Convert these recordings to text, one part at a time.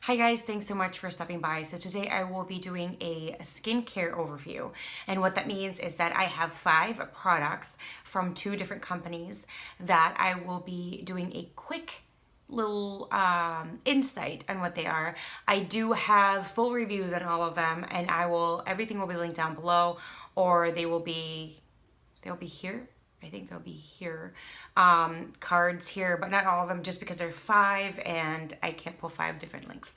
Hi guys, thanks so much for stopping by. So today I will be doing a skincare overview. And what that means is that I have 5 products from 2 different companies that I will be doing a quick little insight on what they are. I do have full reviews on all of them, and everything will be linked down below, or they'll be here. I think they'll be here. Cards here, but not all of them, just because there are 5 and I can't pull 5 different links.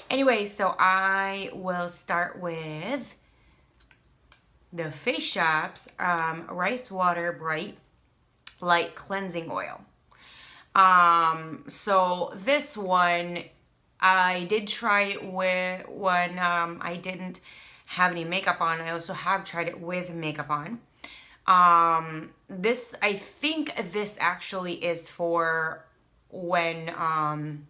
Anyway, so I will start with the Face Shop's Rice Water Bright Light Cleansing Oil. So this one, I did try it with when I didn't have any makeup on. I also have tried it with makeup on. I think this actually is for when,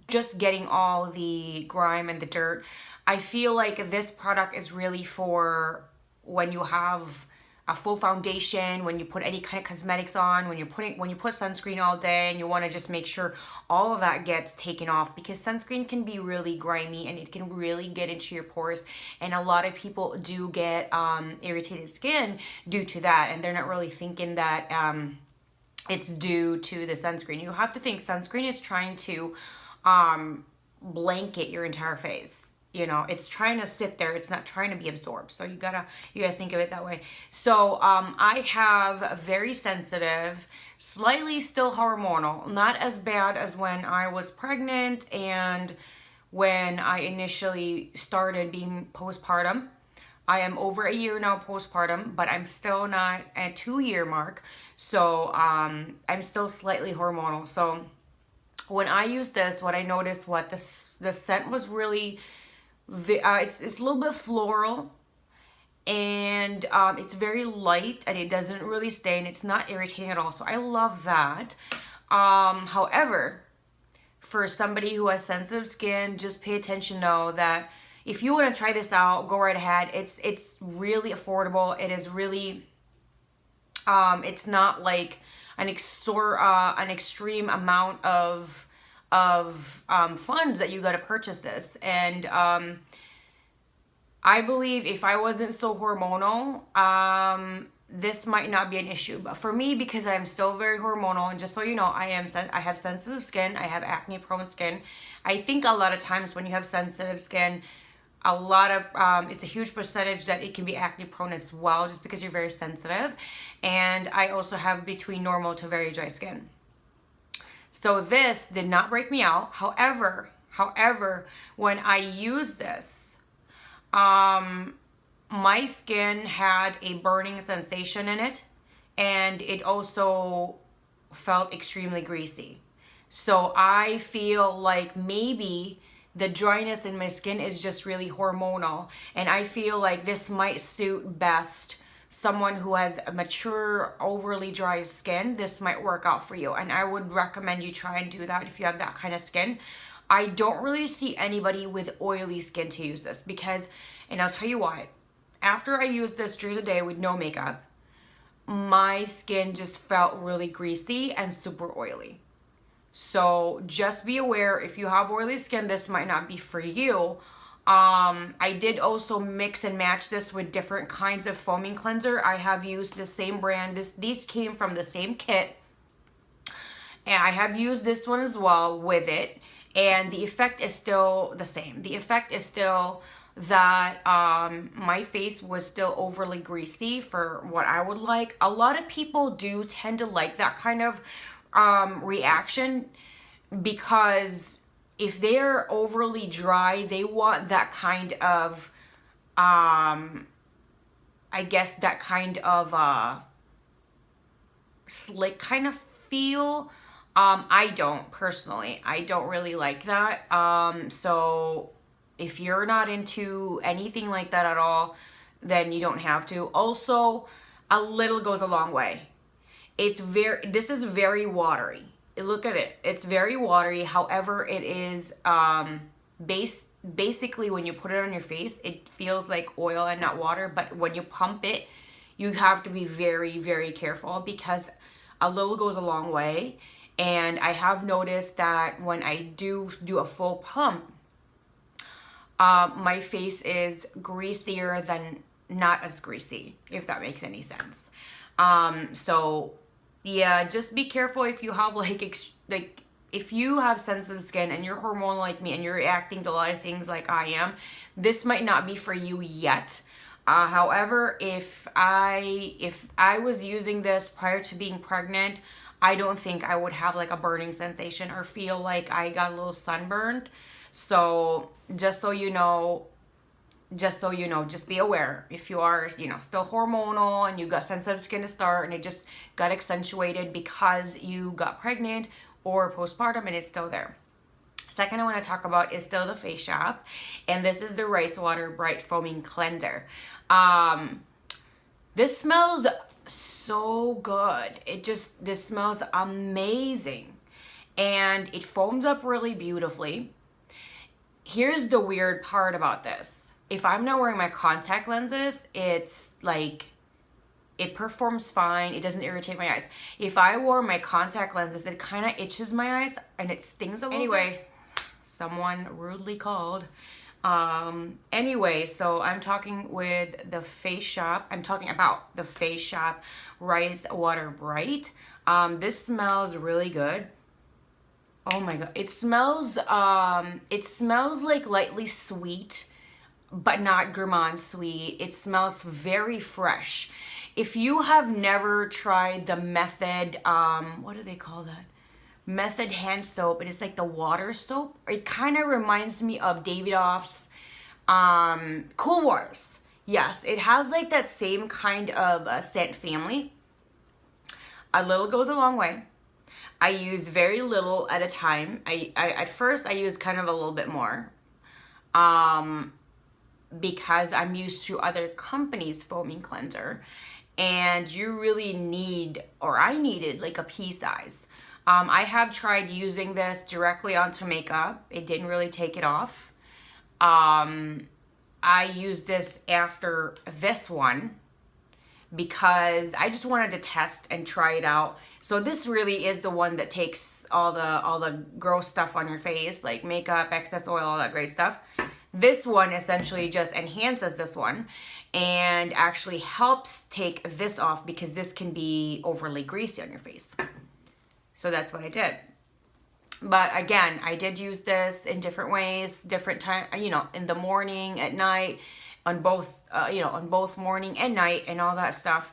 just getting all the grime and the dirt. I feel like this product is really for when you have a full foundation, when you put any kind of cosmetics on, when you put sunscreen all day and you want to just make sure all of that gets taken off, because sunscreen can be really grimy and it can really get into your pores, and a lot of people do get irritated skin due to that, and they're not really thinking that it's due to the sunscreen. You have to think sunscreen is trying to blanket your entire face. You know, it's trying to sit there. It's not trying to be absorbed. So you gotta think of it that way. So I have very sensitive, slightly still hormonal, not as bad as when I was pregnant and when I initially started being postpartum. I am over a year now postpartum, but I'm still not at 2-year mark. So I'm still slightly hormonal. So when I used this, what I noticed, the scent was really, it's a little bit floral, and it's very light, and it doesn't really stain. It's not irritating at all, so I love that. However, for somebody who has sensitive skin, just pay attention. Know that if you want to try this out, go right ahead. It's really affordable. It is really, it's not like an extreme amount of funds that you got to purchase this. And I believe if I wasn't so hormonal, this might not be an issue. But for me, because I'm still very hormonal, and just so you know, I have sensitive skin. I have acne prone skin. I think a lot of times when you have sensitive skin, it's a huge percentage that it can be acne prone as well, just because you're very sensitive. And I also have between normal to very dry skin. So this did not break me out. However, when I used this, my skin had a burning sensation in it, and it also felt extremely greasy. So I feel like maybe the dryness in my skin is just really hormonal, and I feel like this might suit best someone who has a mature, overly dry skin. This might work out for you, and I would recommend you try and do that if you have that kind of skin. I don't really see anybody with oily skin to use this, because, and I'll tell you why. After I used this during the day with no makeup, my skin just felt really greasy and super oily. So just be aware, if you have oily skin, this might not be for you. I did also mix and match this with different kinds of foaming cleanser. I have used the same brand. These came from the same kit, and I have used this one as well with it, and the effect is still the same. The effect is still that my face was still overly greasy for what I would like. A lot of people do tend to like that kind of reaction, because if they're overly dry, they want that kind of, I guess that kind of slick kind of feel. I don't personally. I don't really like that. So if you're not into anything like that at all, then you don't have to. Also, a little goes a long way. This is very watery. Look at it. It's very watery. However, it is basically when you put it on your face, it feels like oil and not water. But when you pump it, you have to be very, very careful, because a little goes a long way. And I have noticed that when I do a full pump, my face is greasier than not as greasy, if that makes any sense. So yeah, just be careful if you have like if you have sensitive skin and you're hormonal like me and you're reacting to a lot of things like I am, this might not be for you yet. However, if I was using this prior to being pregnant, I don't think I would have like a burning sensation or feel like I got a little sunburned. So just so you know, just be aware if you are, still hormonal and you got sensitive skin to start and it just got accentuated because you got pregnant or postpartum and it's still there. Second I want to talk about is still the Face Shop, and this is the Rice Water Bright Foaming Cleanser. This smells so good. This smells amazing, and it foams up really beautifully. Here's the weird part about this. If I'm not wearing my contact lenses, it's like, it performs fine. It doesn't irritate my eyes. If I wore my contact lenses, it kind of itches my eyes and it stings a little bit. Someone rudely called. Anyway, so I'm talking with the Face Shop. I'm talking about the Face Shop Rice Water Bright. This smells really good. Oh my god, it smells like lightly sweet, but not gourmand sweet. It smells very fresh. If you have never tried the Method, what do they call that? Method hand soap, and it's like the water soap. It kind of reminds me of Davidoff's Cool Wars. Yes, it has like that same kind of scent family. A little goes a long way. I use very little at a time. I at first I used kind of a little bit more, because I'm used to other companies' foaming cleanser, and you really need, or I needed, like a pea size. I have tried using this directly onto makeup. It didn't really take it off. I used this after this one because I just wanted to test and try it out. So this really is the one that takes all the gross stuff on your face, like makeup, excess oil, all that great stuff. This one essentially just enhances this one and actually helps take this off because this can be overly greasy on your face. So that's what I did. But again, I did use this in different ways, different time, in the morning, at night, on both morning and night and all that stuff.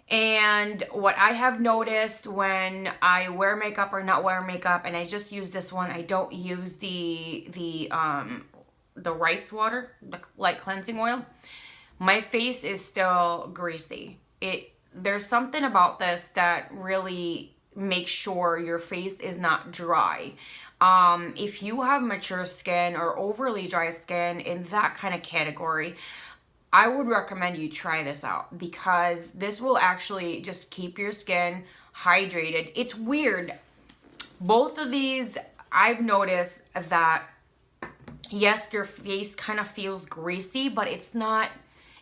And what I have noticed when I wear makeup or not wear makeup, and I just use this one, I don't use the rice water, like cleansing oil, my face is still greasy. There's something about this that really make sure your face is not dry. If you have mature skin or overly dry skin in that kind of category, I would recommend you try this out because this will actually just keep your skin hydrated. It's weird. Both of these, I've noticed that, yes, your face kind of feels greasy, but it's not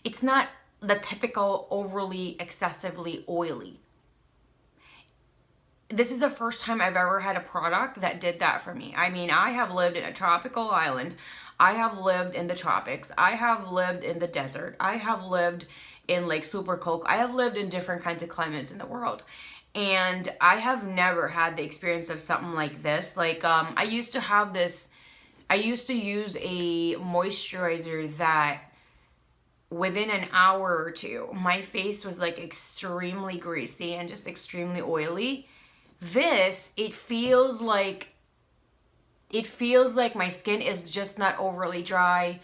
the typical overly excessively oily. This is the first time I've ever had a product that did that for me. I mean, I have lived in a tropical island. I have lived in the tropics. I have lived in the desert. I have lived in like super cold. I have lived in different kinds of climates in the world. And I have never had the experience of something like this. Like, I used to use a moisturizer that within an hour or two, my face was like extremely greasy and just extremely oily. This, it feels like my skin is just not overly dry.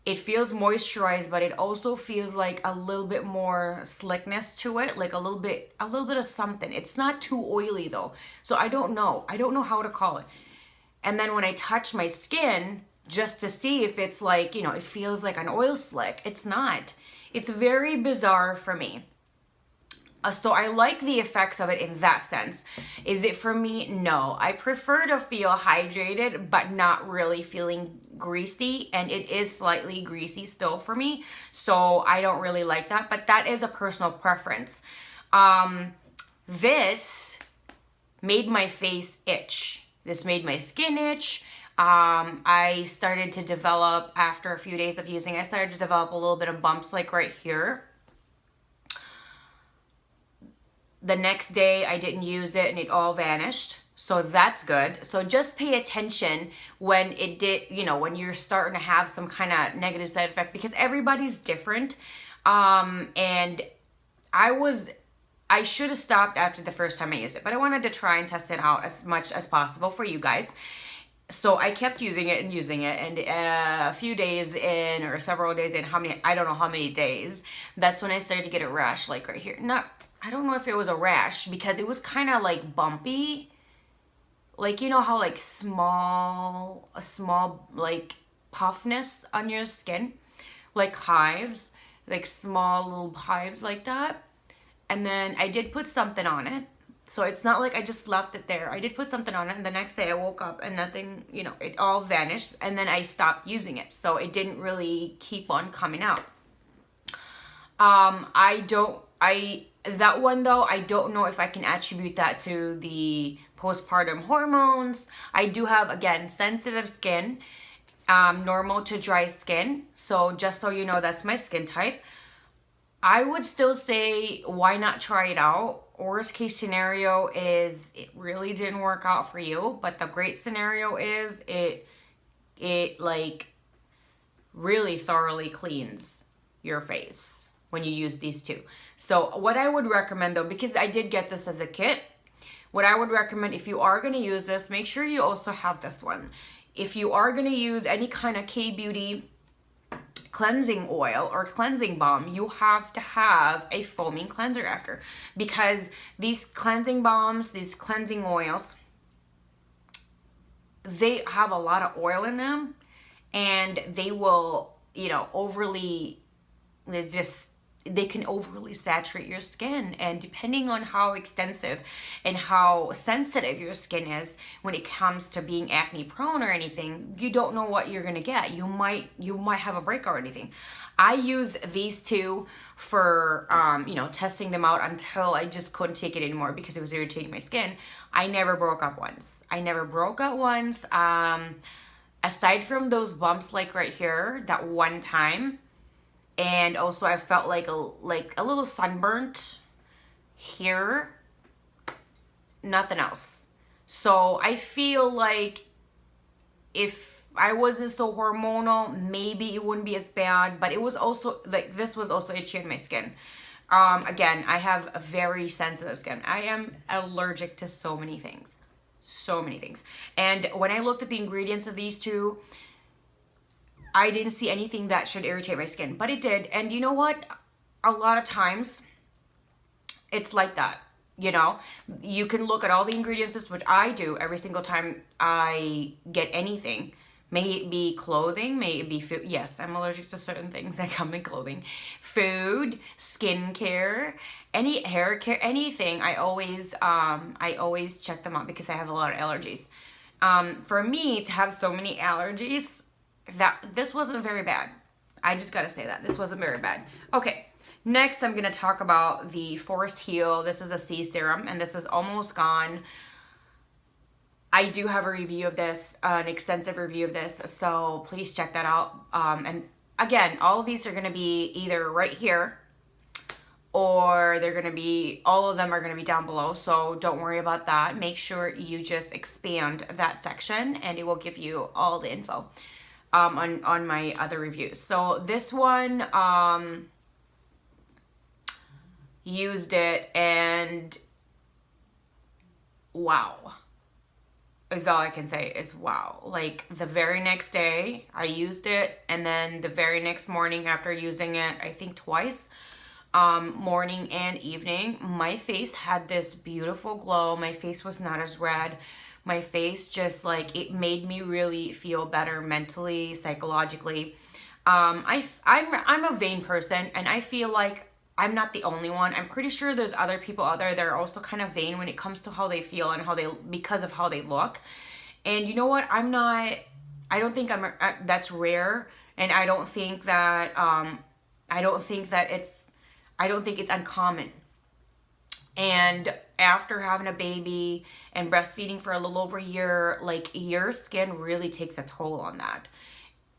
It feels moisturized, but it also feels like a little bit more slickness to it, like a little bit of something. It's not too oily though. So I don't know how to call it. And then when I touch my skin just to see if it's like, it feels like an oil slick, it's not. It's very bizarre for me. So I like the effects of it in that sense. Is it for me? No. I prefer to feel hydrated, but not really feeling greasy. And it is slightly greasy still for me. So I don't really like that, but that is a personal preference. This made my face itch. This made my skin itch. I started to develop, after a few days of using, I started to develop a little bit of bumps like right here. The next day I didn't use it and it all vanished. So that's good. So just pay attention when it did, you know, when you're starting to have some kind of negative side effect, because everybody's different. And I should have stopped after the first time I used it, but I wanted to try and test it out as much as possible for you guys. So I kept using it, and a few days in, or several days in, I don't know how many days, that's when I started to get a rash, like right here. I don't know if it was a rash, because it was kind of like bumpy. Like, you know how like a small like puffness on your skin, like hives, like small little hives like that. And then I did put something on it. So it's not like I just left it there. I did put something on it, and the next day I woke up and nothing, you know, it all vanished, and then I stopped using it. So it didn't really keep on coming out. That one though, I don't know if I can attribute that to the postpartum hormones. I do have, again, sensitive skin, normal to dry skin. So just so you know, that's my skin type. I would still say, why not try it out? Worst case scenario is it really didn't work out for you, but the great scenario is it like really thoroughly cleans your face when you use these two. So what I would recommend though, because I did get this as a kit, what I would recommend, if you are going to use this, make sure you also have this one. If you are going to use any kind of K-Beauty cleansing oil or cleansing balm, you have to have a foaming cleanser after, because these cleansing balms, these cleansing oils, they have a lot of oil in them, and they will, you know, they can overly saturate your skin. And depending on how extensive and how sensitive your skin is when it comes to being acne prone or anything, you don't know what you're gonna get. You might have a breakout or anything. I use these two for you know, testing them out until I just couldn't take it anymore because it was irritating my skin. I never broke out once. Aside from those bumps like right here, that one time. And also I felt like a little sunburnt here. Nothing else. So I feel like if I wasn't so hormonal, maybe it wouldn't be as bad. But it was also, like, this was also itchy in my skin. Again, I have a very sensitive skin. I am allergic to so many things. So many things. And when I looked at the ingredients of these two, I didn't see anything that should irritate my skin, but it did. And you know what? A lot of times it's like that. You know, you can look at all the ingredients, which I do every single time I get anything. May it be clothing, may it be food. Yes, I'm allergic to certain things that come in clothing. Food, skincare, any hair care, anything. I always check them out because I have a lot of allergies. For me to have so many allergies, this wasn't very bad. I just gotta say that this wasn't very bad. Okay, next I'm gonna talk about the Forest Heal. This is a C serum, and this is almost gone. I do have a review of this, an extensive review of this, so please check that out. And again, all of these are gonna be either right here, or all of them are gonna be down below, so don't worry about that. Make sure you just expand that section, and it will give you all the info. On my other reviews. So this one, used it, and wow, is all I can say is wow. Like the very next day I used it, and then the very next morning after using it, I think twice, morning and evening, my face had this beautiful glow. My face was not as red. My face just, like, it made me really feel better mentally, psychologically. I'm a vain person, and I feel like I'm not the only one. I'm pretty sure there's other people out there that are also kind of vain when it comes to how they feel and because of how they look. And you know what? I don't think that's rare, and I don't think that it's uncommon. And after having a baby and breastfeeding for a little over a year, like your skin really takes a toll on that.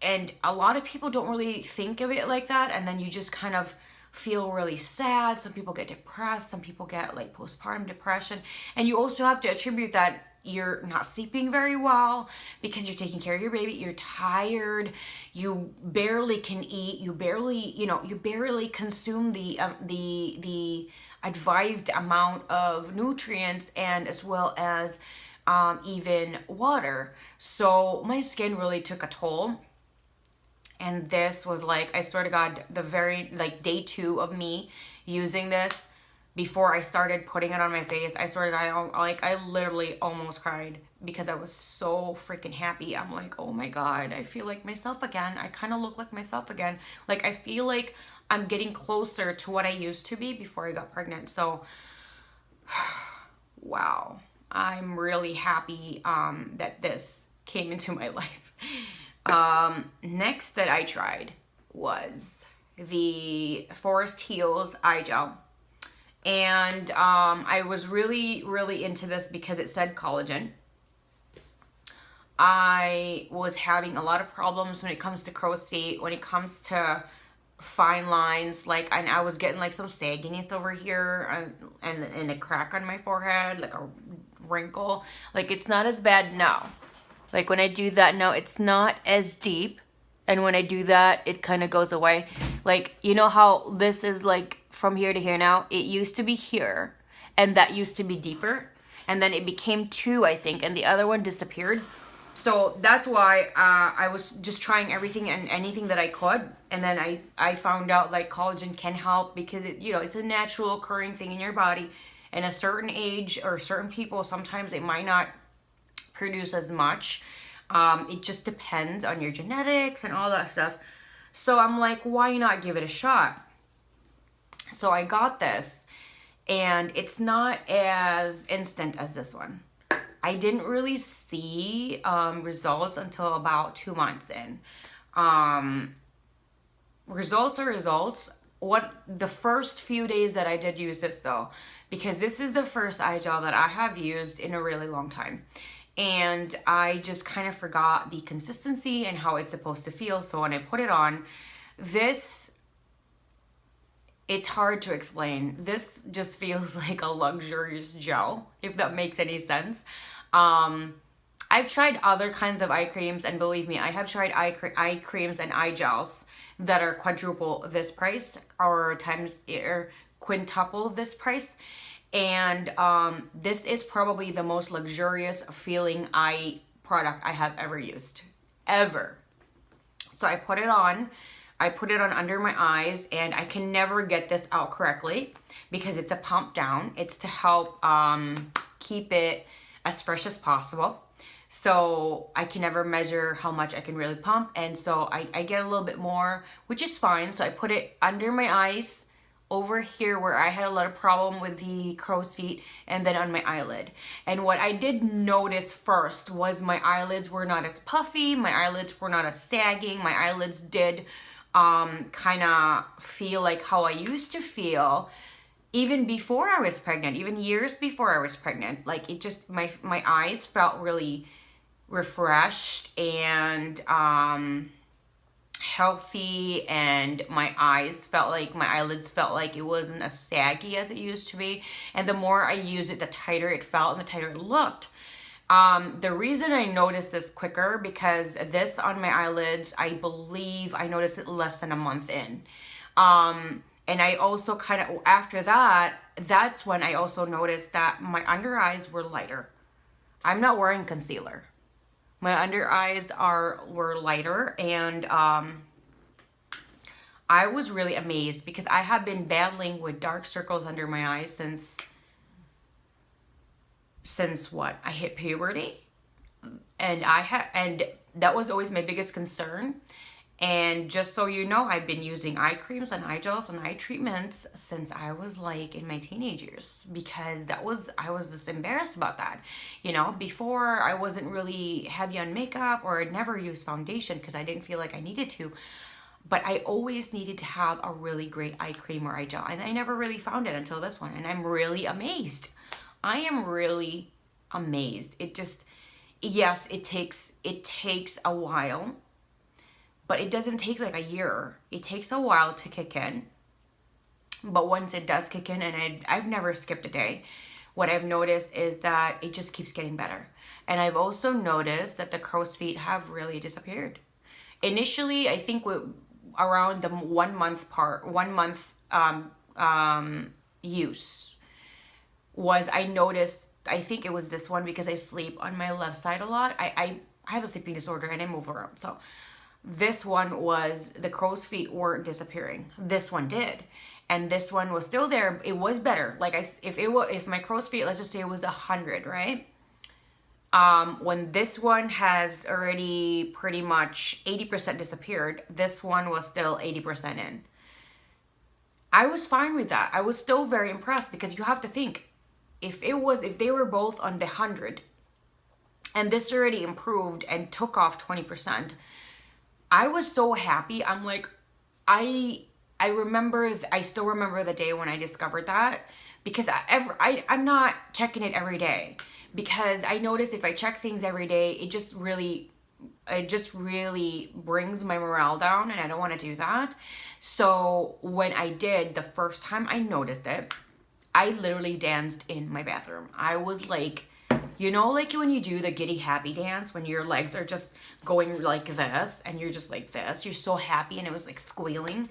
And a lot of people don't really think of it like that. And then you just kind of feel really sad. Some people get depressed. Some people get like postpartum depression. And you also have to attribute that you're not sleeping very well because you're taking care of your baby. You're tired. You barely can eat. You barely consume the advised amount of nutrients, and as well as even water. So my skin really took a toll. And this was like, I swear to God, the very, like, day 2 of me using this, before I started putting it on my face, I swear to God, I literally almost cried because I was so freaking happy. I'm like, oh my God, I feel like myself again. I kind of look like myself again. Like, I feel like I'm getting closer to what I used to be before I got pregnant. So, wow. I'm really happy that this came into my life. Next that I tried was the Forest Heals eye gel. And I was really, really into this because it said collagen. I was having a lot of problems when it comes to crow's feet, when it comes to fine lines, like, and I was getting like some sagginess over here and a crack on my forehead, like a wrinkle. Like, it's not as bad now. Like, when I do that now, it's not as deep. And when I do that, it kind of goes away. Like, you know how this is like from here to here now? It used to be here, and that used to be deeper. And then it became 2, I think, and the other one disappeared. So that's why I was just trying everything and anything that I could. And then I found out like collagen can help because it's a natural occurring thing in your body. And a certain age or certain people, sometimes it might not produce as much. It just depends on your genetics and all that stuff. So I'm like, why not give it a shot? So I got this, and it's not as instant as this one. I didn't really see results until about 2 months in. Results are results. The first few days that I did use this though, because this is the first eye gel that I have used in a really long time. And I just kind of forgot the consistency and how it's supposed to feel. So when I put it on, it's hard to explain. This just feels like a luxurious gel, if that makes any sense. I've tried other kinds of eye creams, and believe me, I have tried eye creams and eye gels that are quadruple this price or quintuple this price. And this is probably the most luxurious feeling eye product I have ever used. Ever. So I put it on under my eyes, and I can never get this out correctly because it's a pump down. It's to help keep it as fresh as possible. So I can never measure how much I can really pump. And so I get a little bit more, which is fine. So I put it under my eyes, over here where I had a lot of problem with the crow's feet, and then on my eyelid. And what I did notice first was my eyelids were not as puffy, my eyelids were not as sagging, my eyelids did kind of feel like how I used to feel even before I was pregnant, even years before I was pregnant. Like, it just, my eyes felt really refreshed and healthy, and my eyelids felt like it wasn't as saggy as it used to be. And the more I used it, the tighter it felt and the tighter it looked. The reason I noticed this quicker, because this on my eyelids, I believe I noticed it less than a month in. And I also kind of, after that's when I also noticed that my under eyes were lighter. I'm not wearing concealer. My under eyes were lighter, and I was really amazed because I have been battling with dark circles under my eyes since what? I hit puberty. And that was always my biggest concern. And just so you know, I've been using eye creams and eye gels and eye treatments since I was like in my teenage years, because I was just embarrassed about that. You know, before I wasn't really heavy on makeup, or I'd never used foundation because I didn't feel like I needed to. But I always needed to have a really great eye cream or eye gel, and I never really found it until this one, and I'm really amazed. I am really amazed. It just, yes, it takes a while, but it doesn't take like a year. It takes a while to kick in. But once it does kick in, and I've never skipped a day, what I've noticed is that it just keeps getting better. And I've also noticed that the crow's feet have really disappeared. Initially, I think around the 1 month use was, I noticed, I think it was this one, because I sleep on my left side a lot. I have a sleeping disorder and I move around. So this one was, the crow's feet weren't disappearing. This one did. And this one was still there. It was better. Like if my crow's feet, let's just say it was 100, right? When this one has already pretty much 80% disappeared, this one was still 80% in. I was fine with that. I was still very impressed, because you have to think, if they were both on the 100 and this already improved and took off 20%, I was so happy. I'm like, I still remember the day when I discovered that, because I'm not checking it every day, because I noticed if I check things every day, it just really brings my morale down, and I don't want to do that. So when I did, the first time I noticed it, I literally danced in my bathroom. I was like, like when you do the giddy happy dance, when your legs are just going like this and you're just like this, you're so happy, and it was like squealing.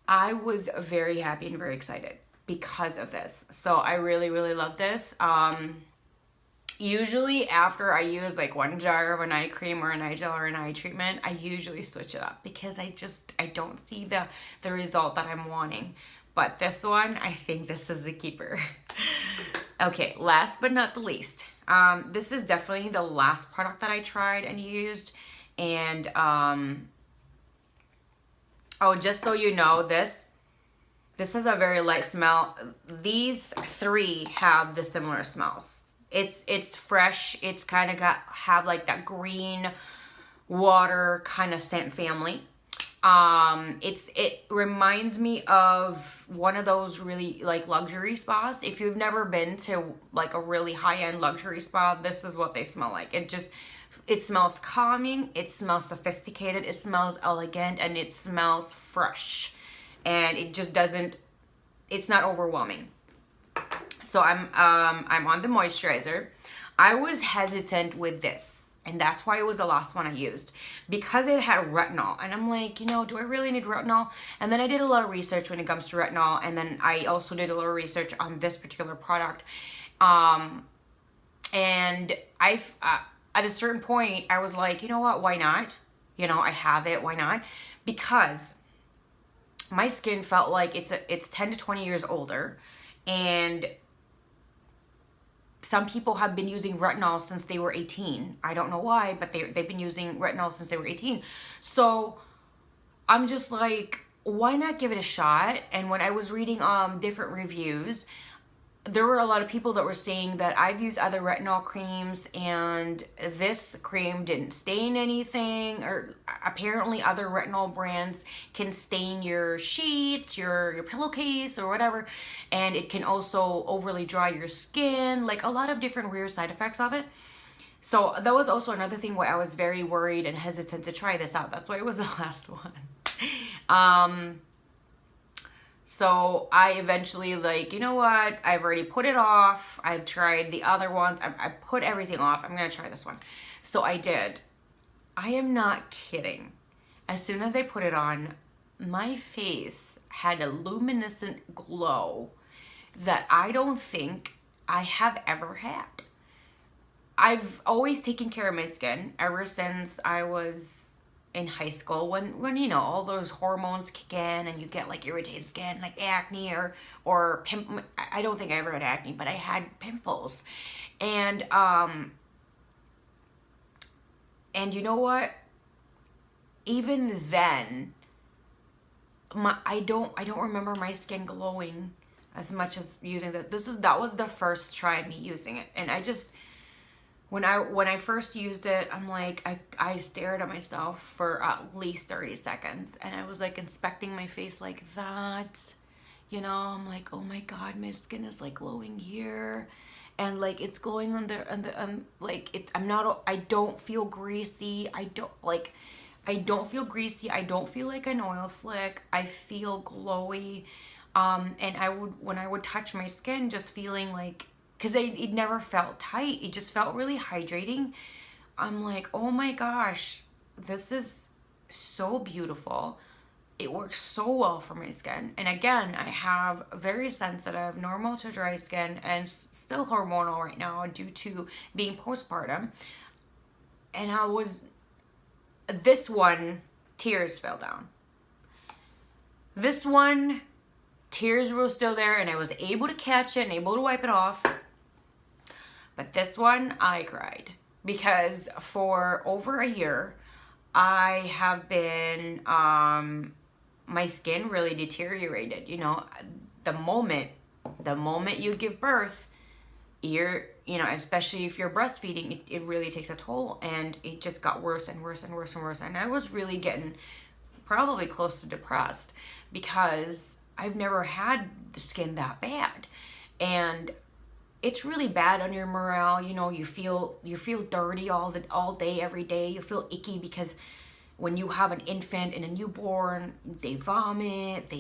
I was very happy and very excited because of this. So I really, really love this. Usually after I use like 1 jar of an eye cream or an eye gel or an eye treatment, I usually switch it up, because I don't see the result that I'm wanting. But this one, I think this is the keeper. Okay, last but not the least. This is definitely the last product that I tried and used. And, oh, just so you know, this has a very light smell. These 3 have the similar smells. It's fresh. It's kind of have like that green water kind of scent family. It reminds me of one of those really like luxury spas. If you've never been to like a really high-end luxury spa, this is what they smell like. It smells calming, it smells sophisticated, it smells elegant, and it smells fresh. And it just it's not overwhelming. So I'm on the moisturizer. I was hesitant with this, and that's why it was the last one I used, because it had retinol. And I'm like, do I really need retinol? And then I did a lot of research when it comes to retinol, and then I also did a little research on this particular product. And at a certain point, I was like, you know what, why not? I have it, why not? Because my skin felt like it's 10 to 20 years older, and some people have been using retinol since they were 18. I don't know why, but they've been using retinol since they were 18. So I'm just like, why not give it a shot? And when I was reading different reviews, there were a lot of people that were saying that I've used other retinol creams and this cream didn't stain anything, or apparently other retinol brands can stain your sheets, your pillowcase or whatever, and it can also overly dry your skin, like a lot of different weird side effects of it. So that was also another thing why I was very worried and hesitant to try this out. That's why it was the last one. So I eventually like, you know what? I've already put it off. I've tried the other ones. I put everything off. I'm going to try this one. So I did. I am not kidding. As soon as I put it on, my face had a luminescent glow that I don't think I have ever had. I've always taken care of my skin ever since I was in high school, when all those hormones kick in and you get like irritated skin, like acne or I don't think I ever had acne, but I had pimples. And you know what? Even then, I don't remember my skin glowing as much as using this. That was the first try of me using it, and I just when I first used it, I'm like, I stared at myself for at least 30 seconds, and I was like inspecting my face like that. You know, I'm like, oh my God, my skin is like glowing here. And like it's glowing on the like it I'm not I don't feel greasy. I don't feel greasy. I don't feel like an oil slick. I feel glowy. And I would, when I would touch my skin, just feeling like, because it never felt tight. It just felt really hydrating. I'm like, oh my gosh, this is so beautiful. It works so well for my skin. And again, I have very sensitive, normal to dry skin, and still hormonal right now due to being postpartum. And this one, tears fell down. This one, tears were still there, and I was able to catch it and able to wipe it off. But this one, I cried, because for over a year, I have been, my skin really deteriorated. You know, the moment you give birth, especially if you're breastfeeding, it really takes a toll, and it just got worse and worse and worse and worse. And I was really getting probably close to depressed, because I've never had the skin that bad. And it's really bad on your morale. You know, you feel dirty all day, every day. You feel icky, because when you have an infant and a newborn, they vomit,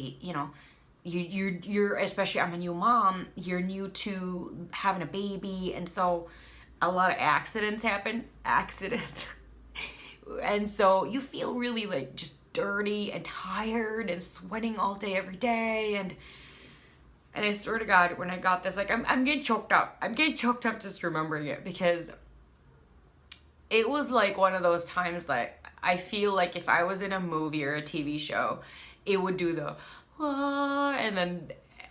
you're especially, I'm a new mom, you're new to having a baby, and so a lot of accidents happen. And so you feel really like just dirty and tired and sweating all day, every day. And I swear to God, when I got this, like, I'm getting choked up. I'm getting choked up just remembering it, because it was like one of those times that I feel like if I was in a movie or a TV show, it would do the, and then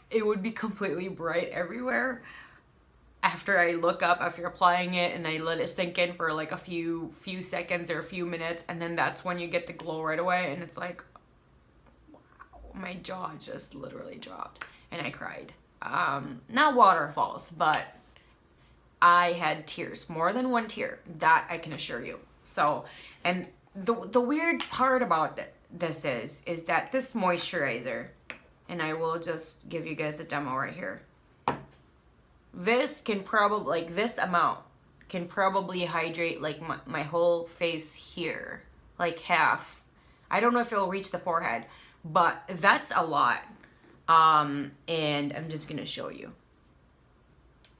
it would be completely bright everywhere. After I look up, after applying it, and I let it sink in for like a few seconds or a few minutes, and then that's when you get the glow right away, and it's like, wow, my jaw just literally dropped, and I cried. Not waterfalls, but I had tears, more than one tear, that I can assure you. So, and the weird part about this is that this moisturizer, and I will just give you guys a demo right here. This can probably, like, this amount can probably hydrate like my whole face here, like half. I don't know if it'll reach the forehead, but that's a lot. And I'm just gonna show you.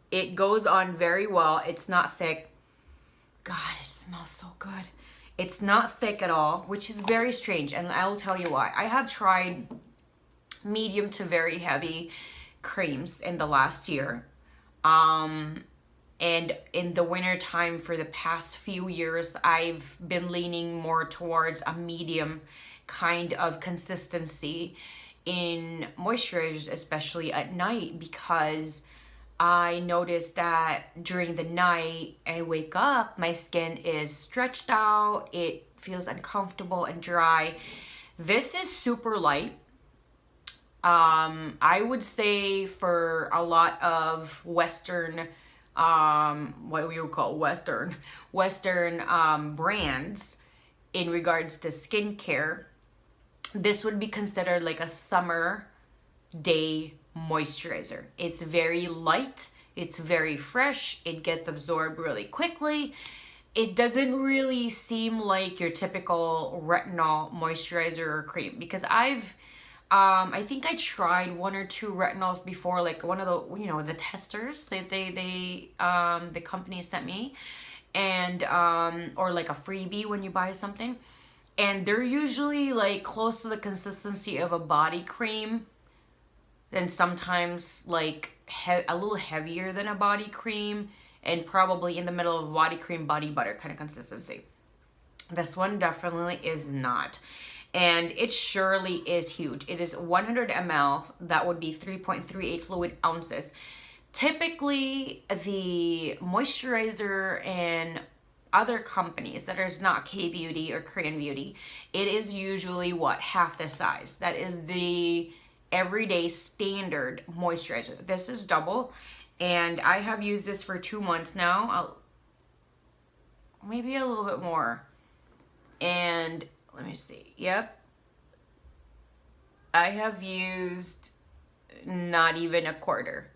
It goes on very well. It's not thick. God, it smells so good. It's not thick at all, which is very strange, and I'll tell you why. I have tried medium to very heavy creams in the last year. And in the winter time for the past few years, I've been leaning more towards a medium kind of consistency in moisturizers, especially at night, because I noticed that during the night I wake up, my skin is stretched out, it feels uncomfortable and dry. This is super light. I would say for a lot of Western, what we would call Western brands in regards to skincare, this would be considered like a summer day moisturizer. It's very light, it's very fresh, it gets absorbed really quickly. It doesn't really seem like your typical retinol moisturizer or cream, because I think I tried one or two retinols before, like one of the, the testers the company sent me, and or like a freebie when you buy something, and they're usually like close to the consistency of a body cream, and sometimes like a little heavier than a body cream, and probably in the middle of body cream, body butter kind of consistency. This one definitely is not. And it surely is huge. It is 100 ml. That would be 3.38 fluid ounces. Typically, the moisturizer and other companies that is not K-Beauty or Korean Beauty, it is usually half the size. That is the everyday standard moisturizer. This is double, and I have used this for 2 months now. maybe a little bit more. And let me see. Yep. I have used not even a quarter.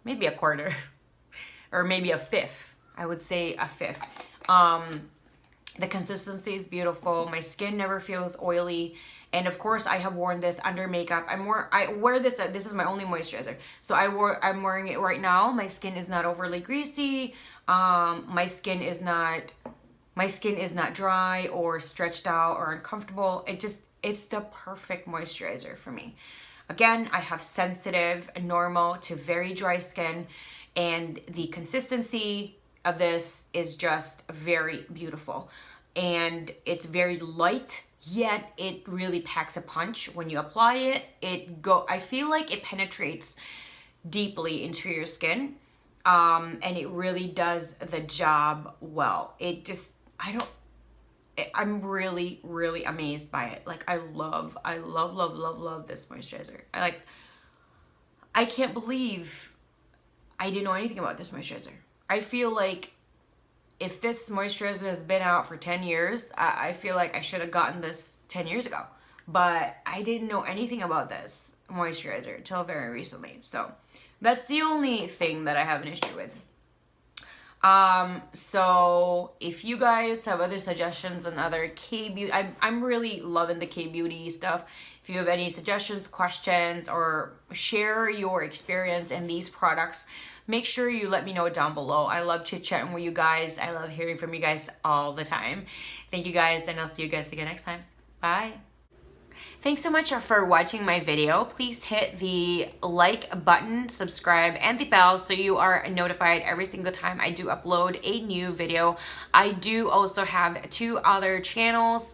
Maybe a quarter. Or maybe a fifth. I would say a fifth. The consistency is beautiful. My skin never feels oily. And of course, I have worn this under makeup. I wear this. This is my only moisturizer. So I'm wearing it right now. My skin is not overly greasy. My skin is not dry or stretched out or uncomfortable. It's the perfect moisturizer for me. Again, I have sensitive, normal to very dry skin, and the consistency of this is just very beautiful. And it's very light, yet it really packs a punch. When you apply it, I feel like it penetrates deeply into your skin. And it really does the job well. I'm really, really amazed by it. Like, I love this moisturizer. I can't believe I didn't know anything about this moisturizer. I feel like if this moisturizer has been out for 10 years, I feel like I should have gotten this 10 years ago. But I didn't know anything about this moisturizer until very recently. So that's the only thing that I have an issue with. So if you guys have other suggestions on other K-beauty, I'm really loving the K-beauty stuff. If you have any suggestions, questions, or share your experience in these products, make sure you let me know down below. I love chit-chatting with you guys. I love hearing from you guys all the time. Thank you guys, and I'll see you guys again next time. Bye. Thanks so much for watching my video. Please hit the like button, subscribe, and the bell so you are notified every single time I do upload a new video. I do also have 2 other channels.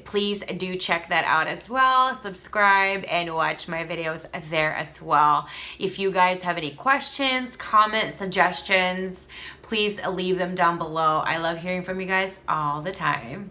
Please do check that out as well. Subscribe and watch my videos there as well. If you guys have any questions, comments, suggestions, please leave them down below. I love hearing from you guys all the time.